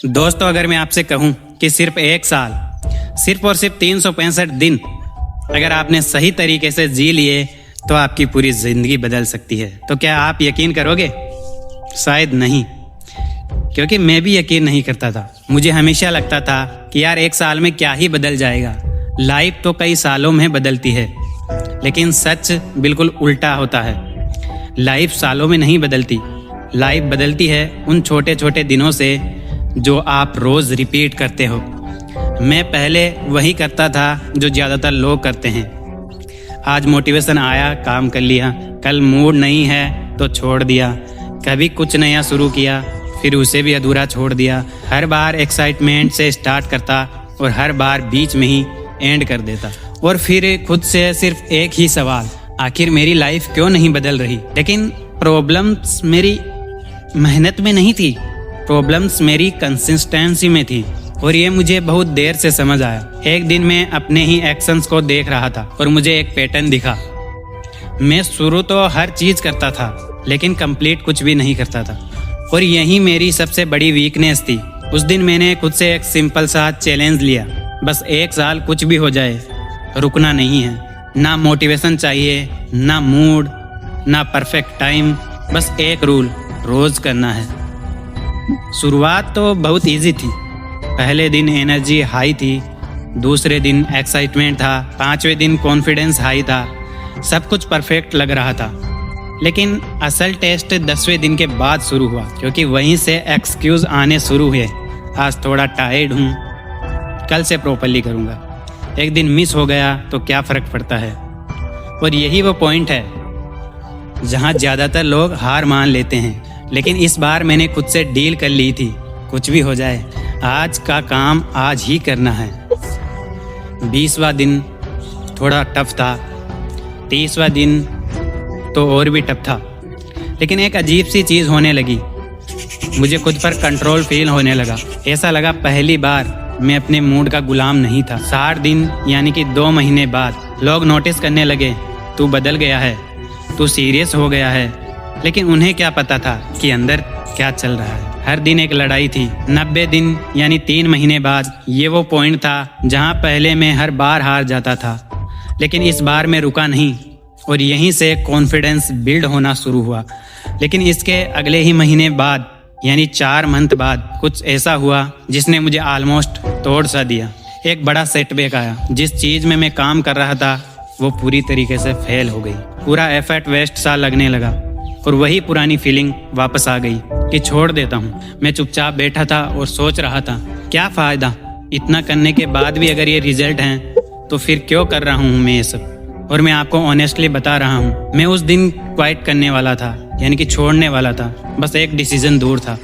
दोस्तों, अगर मैं आपसे कहूं कि सिर्फ एक साल, सिर्फ और सिर्फ 365 दिन अगर आपने सही तरीके से जी लिए तो आपकी पूरी जिंदगी बदल सकती है, तो क्या आप यकीन करोगे? शायद नहीं, क्योंकि मैं भी यकीन नहीं करता था। मुझे हमेशा लगता था कि यार एक साल में क्या ही बदल जाएगा, लाइफ तो कई सालों में बदलती है। लेकिन सच बिल्कुल उल्टा होता है। लाइफ सालों में नहीं बदलती, लाइफ बदलती है उन छोटे छोटे दिनों से जो आप रोज़ रिपीट करते हो। मैं पहले वही करता था जो ज़्यादातर लोग करते हैं। आज मोटिवेशन आया, काम कर लिया, कल मूड नहीं है तो छोड़ दिया, कभी कुछ नया शुरू किया फिर उसे भी अधूरा छोड़ दिया। हर बार एक्साइटमेंट से स्टार्ट करता और हर बार बीच में ही एंड कर देता। और फिर खुद से सिर्फ एक ही सवाल, आखिर मेरी लाइफ क्यों नहीं बदल रही? लेकिन प्रॉब्लम्स मेरी मेहनत में नहीं थी, प्रॉब्लम्स मेरी कंसिस्टेंसी में थी। और ये मुझे बहुत देर से समझ आया। एक दिन मैं अपने ही एक्शंस को देख रहा था और मुझे एक पैटर्न दिखा। मैं शुरू तो हर चीज़ करता था लेकिन कंप्लीट कुछ भी नहीं करता था, और यही मेरी सबसे बड़ी वीकनेस थी। उस दिन मैंने खुद से एक सिंपल सा चैलेंज लिया, बस एक साल कुछ भी हो जाए, रुकना नहीं है। ना मोटिवेशन चाहिए, ना मूड, ना परफेक्ट टाइम, बस एक रूल, रोज़ करना है। शुरुआत तो बहुत इजी थी। पहले दिन एनर्जी हाई थी, दूसरे दिन एक्साइटमेंट था, पांचवें दिन कॉन्फिडेंस हाई था, सब कुछ परफेक्ट लग रहा था। लेकिन असल टेस्ट 10वें दिन के बाद शुरू हुआ, क्योंकि वहीं से एक्सक्यूज़ आने शुरू हुए। आज थोड़ा टायर्ड हूँ, कल से प्रॉपर्ली करूँगा। एक दिन मिस हो गया तो क्या फ़र्क पड़ता है? और यही वो पॉइंट है जहाँ ज़्यादातर लोग हार मान लेते हैं। लेकिन इस बार मैंने खुद से डील कर ली थी, कुछ भी हो जाए आज का काम आज ही करना है। 20वां दिन थोड़ा टफ था, 30वां दिन तो और भी टफ था। लेकिन एक अजीब सी चीज़ होने लगी, मुझे खुद पर कंट्रोल फील होने लगा। ऐसा लगा पहली बार मैं अपने मूड का गुलाम नहीं था। 60 दिन यानी कि 2 महीने बाद लोग नोटिस करने लगे, तू बदल गया है, तू सीरियस हो गया है। लेकिन उन्हें क्या पता था कि अंदर क्या चल रहा है। हर दिन एक लड़ाई थी। 90 दिन यानी 3 महीने बाद ये वो पॉइंट था जहाँ पहले मैं हर बार हार जाता था, लेकिन इस बार मैं रुका नहीं और यहीं से कॉन्फिडेंस बिल्ड होना शुरू हुआ। लेकिन इसके अगले ही महीने बाद यानी 4 मंथ बाद कुछ ऐसा हुआ जिसने मुझे ऑलमोस्ट तोड़ सा दिया। एक बड़ा सेटबैक आया। जिस चीज़ में मैं काम कर रहा था वो पूरी तरीके से फेल हो गई। पूरा एफर्ट वेस्ट सा लगने लगा और वही पुरानी फीलिंग वापस आ गई कि छोड़ देता हूँ। मैं चुपचाप बैठा था और सोच रहा था, क्या फ़ायदा, इतना करने के बाद भी अगर ये रिजल्ट हैं तो फिर क्यों कर रहा हूँ मैं ये सब। और मैं आपको ऑनेस्टली बता रहा हूँ, मैं उस दिन क्वाइट करने वाला था, यानी कि छोड़ने वाला था, बस एक डिसीजन दूर था।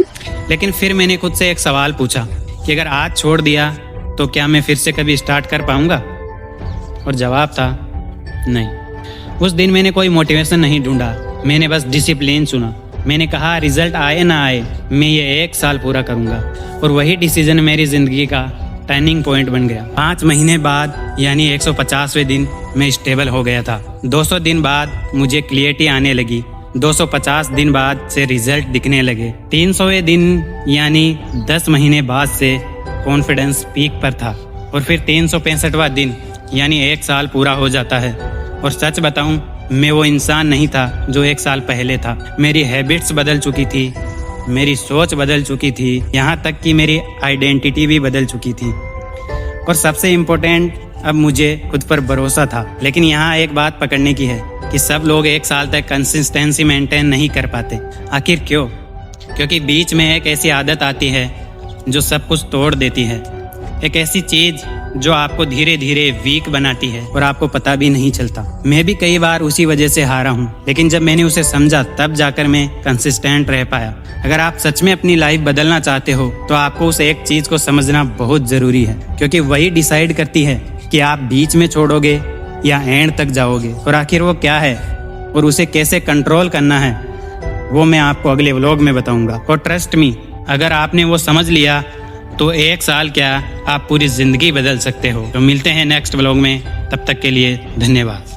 लेकिन फिर मैंने खुद से एक सवाल पूछा कि अगर आज छोड़ दिया तो क्या मैं फिर से कभी स्टार्ट कर पाऊँगा? और जवाब था नहीं। उस दिन मैंने कोई मोटिवेशन नहीं ढूंढा, मैंने बस डिसिप्लिन चुना। मैंने कहा रिजल्ट आए ना आए मैं ये 1 साल पूरा करूँगा। और वही डिसीजन मेरी ज़िंदगी का टर्निंग पॉइंट बन गया। 5 महीने बाद यानी 150वें दिन मैं स्टेबल हो गया था। 200 दिन बाद मुझे क्लियरिटी आने लगी। 250 दिन बाद से रिजल्ट दिखने लगे। 300वें दिन यानी 10 महीने बाद से कॉन्फिडेंस पीक पर था। और फिर 365वां दिन यानी 1 साल पूरा हो जाता है। और सच बताऊं, मैं वो इंसान नहीं था जो 1 साल पहले था। मेरी हैबिट्स बदल चुकी थी, मेरी सोच बदल चुकी थी, यहाँ तक कि मेरी आइडेंटिटी भी बदल चुकी थी। और सबसे इम्पोर्टेंट, अब मुझे खुद पर भरोसा था। लेकिन यहाँ एक बात पकड़ने की है कि सब लोग 1 साल तक कंसिस्टेंसी मेंटेन नहीं कर पाते। आखिर क्यों? क्योंकि बीच में एक ऐसी आदत आती है जो सब कुछ तोड़ देती है। एक ऐसी चीज़ जो आपको धीरे धीरे वीक बनाती है और आपको पता भी नहीं चलता। मैं भी कई बार उसी वजह से हारा हूँ, लेकिन जब मैंने उसे समझा तब जाकर मैं कंसिस्टेंट रह पाया। अगर आप सच में अपनी लाइफ बदलना चाहते हो तो आपको उस एक चीज़ को समझना बहुत ज़रूरी है, क्योंकि वही डिसाइड करती है कि आप बीच में छोड़ोगे या एंड तक जाओगे। और आखिर वो क्या है और उसे कैसे कंट्रोल करना है वो मैं आपको अगले व्लॉग में बताऊँगा। और ट्रस्ट मी, अगर आपने वो समझ लिया तो 1 साल क्या, आप पूरी ज़िंदगी बदल सकते हो। तो मिलते हैं नेक्स्ट व्लॉग में, तब तक के लिए धन्यवाद।